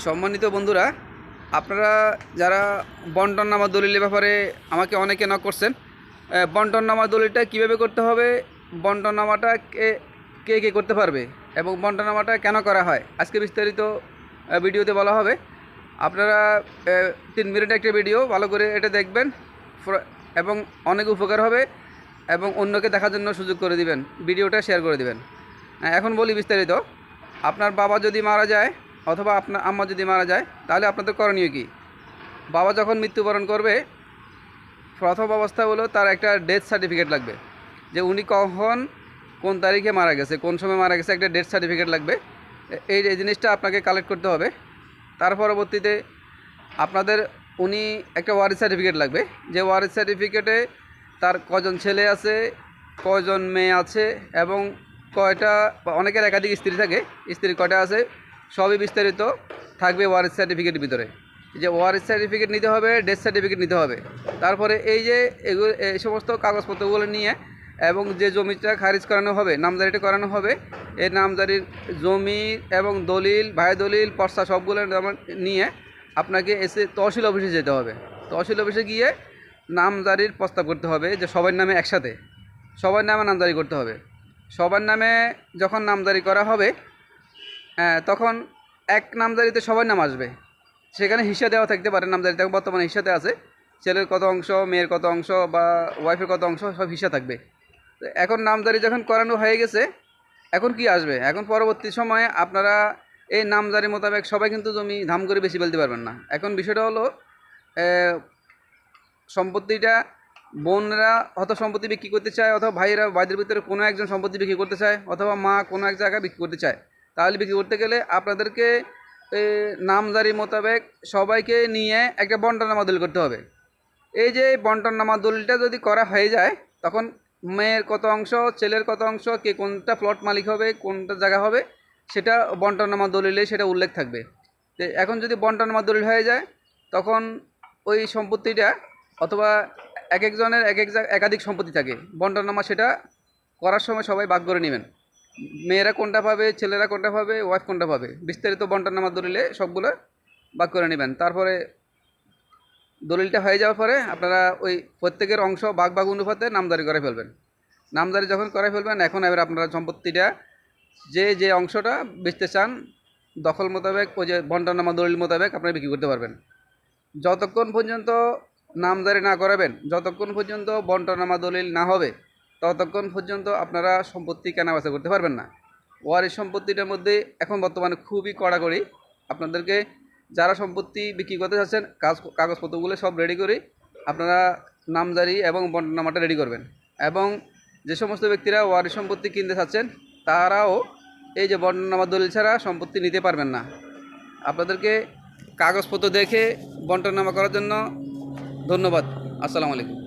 সম্মানিত বন্ধুরা, আপনারা যারা বন্টননামা দলিলের ব্যাপারে আমাকে অনেকে নক করছেন। বন্টননামা দলিলটা কীভাবে করতে হবে, বন্টননামাটা কে কে কে করতে পারবে এবং বন্টননামাটা কেন করা হয়, আজকে বিস্তারিত ভিডিওতে বলা হবে। আপনারা 3 মিনিট একটা ভিডিও ভালো করে এটা দেখবেন এবং অনেক উপকার হবে এবং অন্যকে দেখার জন্য সুযোগ করে দিবেন, ভিডিওটা শেয়ার করে দিবেন। এখন বলি বিস্তারিত। আপনার বাবা যদি মারা যায় অথবা আপনার আম্মা যদি মারা যায়, তাহলে আপনাদের করণীয় কী? বাবা যখন মৃত্যুবরণ করবে, প্রথম অবস্থা হলো তার একটা ডেথ সার্টিফিকেট লাগবে, যে উনি কখন কোন তারিখে মারা গেছে, কোন সময় মারা গেছে, একটা ডেথ সার্টিফিকেট লাগবে। এই জিনিসটা আপনাকে কালেক্ট করতে হবে। তার পরবর্তীতে আপনাদের উনি একটা ওয়ারিশ সার্টিফিকেট লাগবে, যে ওয়ারিশ সার্টিফিকেটে তার কজন ছেলে আছে, কজন মেয়ে আছে এবং কয়টা, অনেকের একাধিক স্ত্রী থাকে, স্ত্রী কয়টা আছে, সবই বিস্তারিত থাকবে ওয়ারিশ সার্টিফিকেটের ভিতরে। যে ওয়ারিশ সার্টিফিকেট নিতে হবে, ডেথ সার্টিফিকেট নিতে হবে। তারপরে এই যে এই সমস্ত কাগজপত্রগুলো নিয়ে এবং যে জমিটা খারিজ করানো হবে, নামজারিটা করানো হবে, এই নামজারির জমি এবং দলিল, ভাই দলিল, পর্চা সবগুলো নিয়ে আপনাকে এসে তহসিল অফিসে যেতে হবে। তহসিল অফিসে গিয়ে নামজারির প্রস্তাব করতে হবে, যে সবার নামে একসাথে সবার নামে নামজারি করতে হবে। সবার নামে যখন নামজারি করা হবে, তখন এক নামজারিতে সবার নাম আসবে। সেখানে হিসা দেওয়া থাকতে পারে, নামজারিতে বর্তমানে হিসাতে আছে, ছেলের কত অংশ, মেয়ের কত অংশ বা ওয়াইফের কত অংশ, সব হিসা থাকবে। এখন নামজারি যখন করানো হয়ে গেছে, এখন কি আসবে? এখন পরবর্তী সময়ে আপনারা এই নামজারি মোতাবেক সবাই কিন্তু জমি ধাম করে বেশি ফেলতে পারবেন না। এখন বিষয়টা হলো, সম্পত্তিটা বোনরা হয়তো সম্পত্তি বিক্রি করতে চায়, অথবা ভাইদের ভিতরে কোনো একজন সম্পত্তি বিক্রি করতে চায়, অথবা মা কোনো এক জায়গায় বিক্রি করতে চায়। তাহলে বিক্রি করতে গেলে আপনাদেরকে নামজারি মোতাবেক সবাইকে নিয়ে একটা বন্টননামা দলিল করতে হবে। এই যে বন্টননামা দলিলটা যদি করা হয়ে যায়, তখন মেয়ের কত অংশ, ছেলের কত অংশ, কে কোনটা প্লট মালিক হবে, কোনটা জায়গা হবে, সেটা বন্টননামা দলিলে সেটা উল্লেখ থাকবে। তো এখন যদি বন্টননামা দলিল হয়ে যায়, তখন ওই সম্পত্তিটা, অথবা এক একজনের একাধিক সম্পত্তি থাকে, বন্টননামা সেটা করার সময় সবাই ভাগ করে নেবেন। মেয়েরা কোনটা পাবে, ছেলেরা কোনটা পাবে, ওয়াইফ কোনটা পাবে, বিস্তারিত বন্টননামা দলিলে সবগুলো ভাগ করে নেবেন। তারপরে দলিলটা হয়ে যাওয়ার পরে আপনারা ওই প্রত্যেকের অংশ ভাগ ভাগ অনুপাতে নামজারি করে ফেলবেন। নামজারি যখন করে ফেলবেন, এখন এবার আপনারা সম্পত্তিটা যে অংশটা বেচতে চান, দখল মোতাবেক ওই যে বন্টননামা দলিল মোতাবেক আপনারা বিক্রি করতে পারবেন। যতক্ষণ পর্যন্ত নামজারি না করাবেন, যতক্ষণ পর্যন্ত বন্টননামা দলিল না হবে, ততক্ষণ পর্যন্ত আপনারা সম্পত্তি কেনাবেচা করতে পারবেন না। ওয়ারিশ সম্পত্তিটার মধ্যে এখন বর্তমানে খুবই কড়াকড়ি। আপনাদেরকে যারা সম্পত্তি বিক্রি করতে চাচ্ছেন, কাগজপত্রগুলো সব রেডি করে আপনারা নামজারি এবং বন্টননামাটা রেডি করবেন। এবং যে সমস্ত ব্যক্তিরা ওয়ারিশ সম্পত্তি কিনতে চাচ্ছেন, তারাও এই যে বন্টননামা দলিল ছাড়া সম্পত্তি নিতে পারবেন না। আপনাদেরকে কাগজপত্র দেখে বন্টননামা করার জন্য ধন্যবাদ। আসসালামু আলাইকুম।